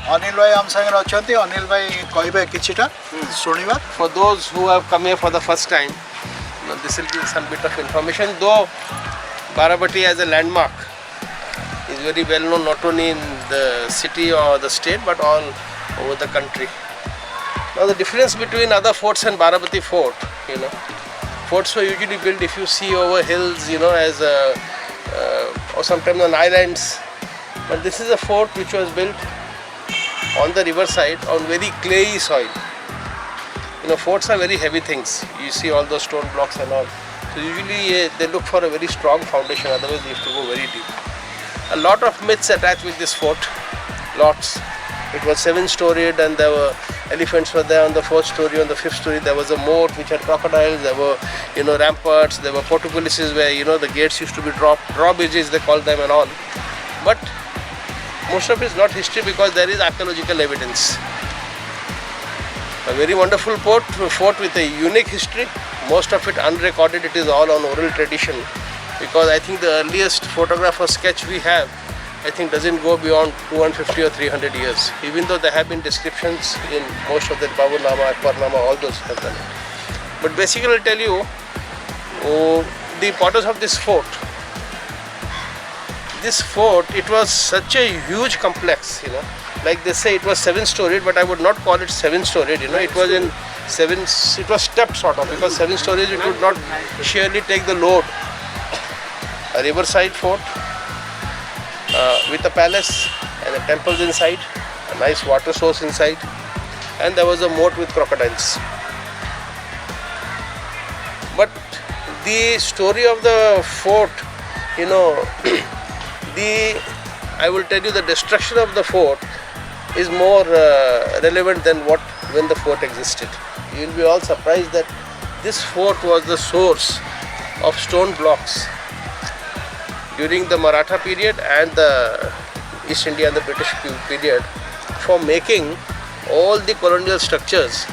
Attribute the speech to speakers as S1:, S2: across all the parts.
S1: अनिल भाई हम संगे अच्छे अनिल भाई कहे किछिटा सुनिबा
S2: For those who have come here for the first time, this will be some bit of information. Though Barabati as a landmark is very well known not only in the city or the state but all over the country. Now the difference between other forts and Barabati Fort, forts were usually built if you see over hills, as or sometimes on islands. But this is a fort which was built on the riverside on very clayey soil. Forts are very heavy things. You see all those stone blocks and all. So usually they look for a very strong foundation, otherwise you have to go very deep. A lot of myths attached with this fort, lots. It was 7-storied and there were elephants were there on the 4th story. On the 5th story there was a moat which had crocodiles, there were ramparts, there were portcullises where the gates used to be drawbridges they called them and all. But most of it is not history because there is archaeological evidence. A very wonderful fort with a unique history. Most of it unrecorded, it is all on oral tradition. Because I think the earliest photograph or sketch we have, I think doesn't go beyond 250 or 300 years. Even though there have been descriptions in most of the Baburnama, Akbarnama, all those have done it. But basically I'll tell you, the importance of this fort. This fort, it was such a huge complex, Like they say, it was 7-storied, but I would not call it 7-storied. It was it was stepped sort of, because 7 stories it would not sheerly take the load. A riverside fort with a palace and a temples inside, a nice water source inside, and there was a moat with crocodiles. But the story of the fort, I will tell you, the destruction of the fort is more relevant than when the fort existed. You will be all surprised that this fort was the source of stone blocks during the Maratha period and the East India and the British period for making all the colonial structures,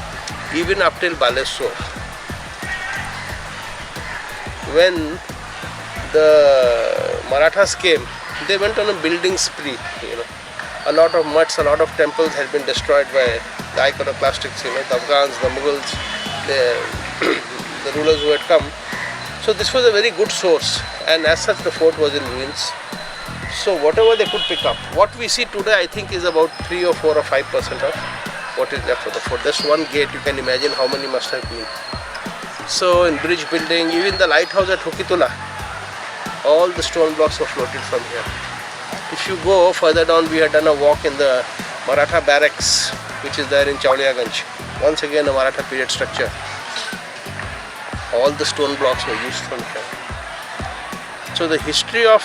S2: even up till Baleswar. When the Marathas came, they went on a building spree. A lot of mutts, a lot of temples had been destroyed by the iconoclastics, the Afghans, the Mughals, the rulers who had come. So this was a very good source, and as such the fort was in ruins. So whatever they could pick up, what we see today I think is about 3 or 4 or 5% of what is left of the fort. Just one gate, you can imagine how many must have been. So in bridge building, even the lighthouse at Hukitula, all the stone blocks were floated from here. If you go further down, we had done a walk in the Maratha barracks, which is there in Chauliaganj. Once again a Maratha period structure. All the stone blocks were used from here. So the history of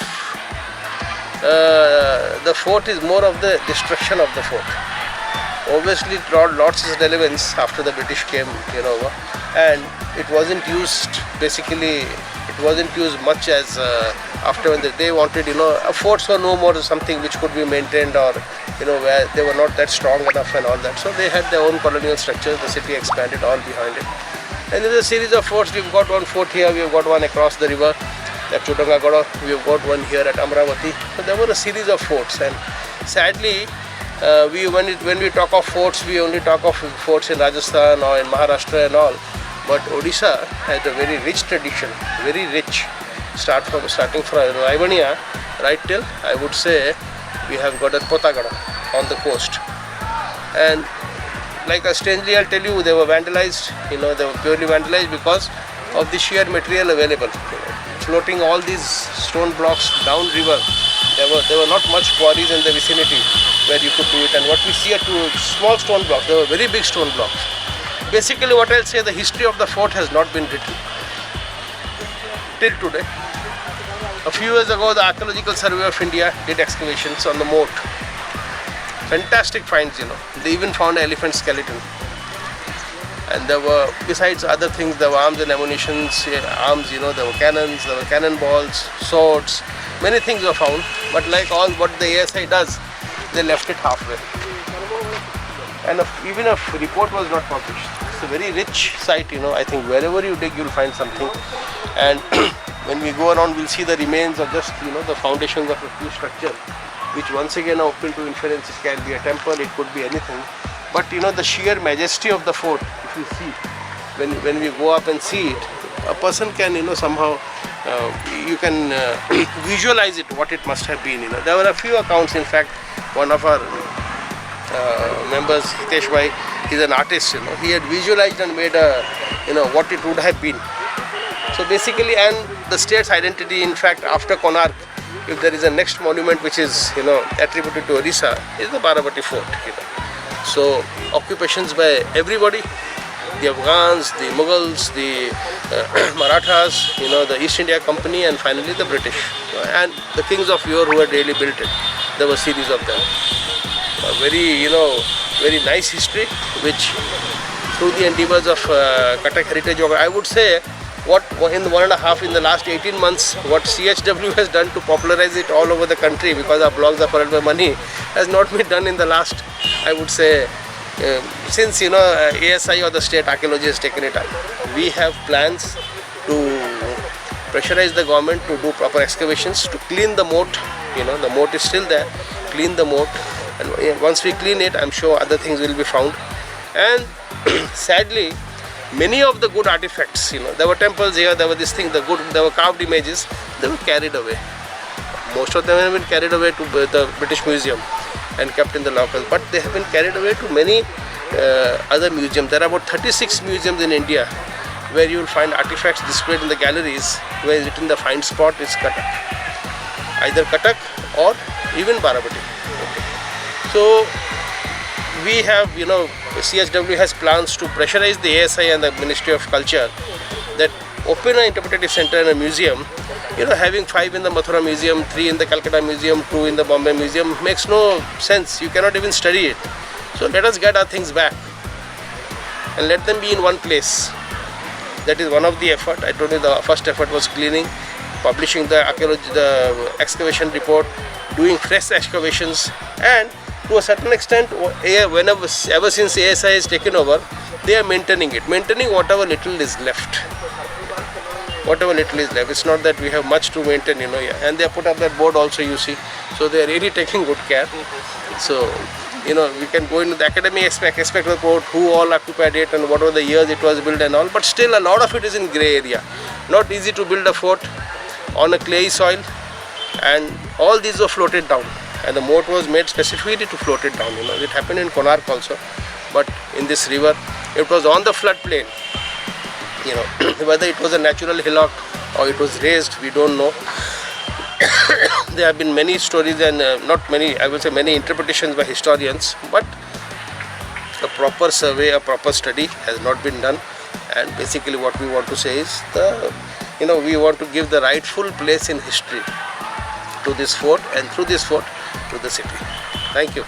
S2: the fort is more of the destruction of the fort. Obviously it lost its relevance after the British came, and it wasn't used much as after when they wanted, forts were no more something which could be maintained, or where they were not that strong enough and all that. So they had their own colonial structures. The city expanded all behind it. And there's a series of forts. We've got one fort here, we've got one across the river at Chutangagoda, we've got one here at Amravati. So there were a series of forts, and sadly when we talk of forts, we only talk of forts in Rajasthan or in Maharashtra and all. But Odisha has a very rich tradition, very rich. Starting from Raivaniya right till, I would say, we have got at Potagada on the coast. And like strangely I'll tell you, they were vandalized, they were purely vandalized because of the sheer material available. Floating all these stone blocks down river, there were not much quarries in the vicinity where you could do it. And what we see are two small stone blocks, they were very big stone blocks. Basically what I'll say, the history of the fort has not been written till today. A few years ago, the Archaeological Survey of India did excavations on the moat. Fantastic finds, They even found an elephant skeleton. And there were, besides other things, there were arms and ammunition, there were cannons, there were cannonballs, swords. Many things were found. But like all what the ASI does, they left it halfway. And even a report was not published. It's a very rich site, I think wherever you dig, you'll find something. And when we go around, we'll see the remains of just, the foundations of a few structures. which once again are open to inference. It can be a temple, it could be anything. But you know, the sheer majesty of the fort, if you see, when we go up and see it, a person can, you know, somehow you can visualize it, what it must have been. You know, there were a few accounts. In fact, one of our members, Hitesh Bhai, he's an artist. You know, he had visualized and made a, you know, what it would have been. So basically, and the state's identity, in fact, after Konark, if there is a next monument which is, you know, attributed to Odisha, is the Barabati Fort. You know. So occupations by everybody, the Afghans, the Mughals, the Marathas, you know, the East India Company, and finally the British. And the kings of yore who had really built it. There were a series of them. A very, you know, very nice history, which through the endeavors of Cuttack Heritage Walks, I would say, what in the last 18 months, what CHW has done to popularize it all over the country, because our blogs are followed by money, has not been done in the last, I would say, since, you know, ASI or the state archaeology has taken it up. We have plans to pressurize the government to do proper excavations, to clean the moat. You know, the moat is still there. Clean the moat, and once we clean it, I'm sure other things will be found. And sadly, many of the good artifacts, you know, there were temples here, there were this thing, there were carved images, they were carried away. Most of them have been carried away to the British Museum and kept in the lockers, but they have been carried away to many other museums. There are about 36 museums in India where you will find artifacts displayed in the galleries, where it's written the find spot is Cuttack. Either Cuttack or even Barabati. So we have, you know, CHW has plans to pressurize the ASI and the Ministry of Culture that open an interpretative center and a museum. You know, having 5 in the Mathura Museum, 3 in the Calcutta Museum, 2 in the Bombay Museum makes no sense. You cannot even study it. So let us get our things back and let them be in one place. That is one of the effort. I told you the first effort was cleaning, publishing the archaeology, the excavation report, doing fresh excavations, and to a certain extent, ever since ASI has taken over, they are maintaining it, maintaining whatever little is left. Whatever little is left. It's not that we have much to maintain, you know. And they have put up that board also, you see. So they are really taking good care. So, you know, we can go into the academic aspect of the fort, who all occupied it and what were the years it was built and all. But still, a lot of it is in grey area. Not easy to build a fort on a clay soil, and all these were floated down. And the moat was made specifically to float it down. You know, it happened in Konark also, but in this river, it was on the floodplain. You know, whether it was a natural hillock or it was raised, we don't know. There have been many stories and not many, I will say many interpretations by historians, but a proper survey, a proper study has not been done. And basically what we want to say is, we want to give the rightful place in history to this fort, and through this fort to the city. Thank you.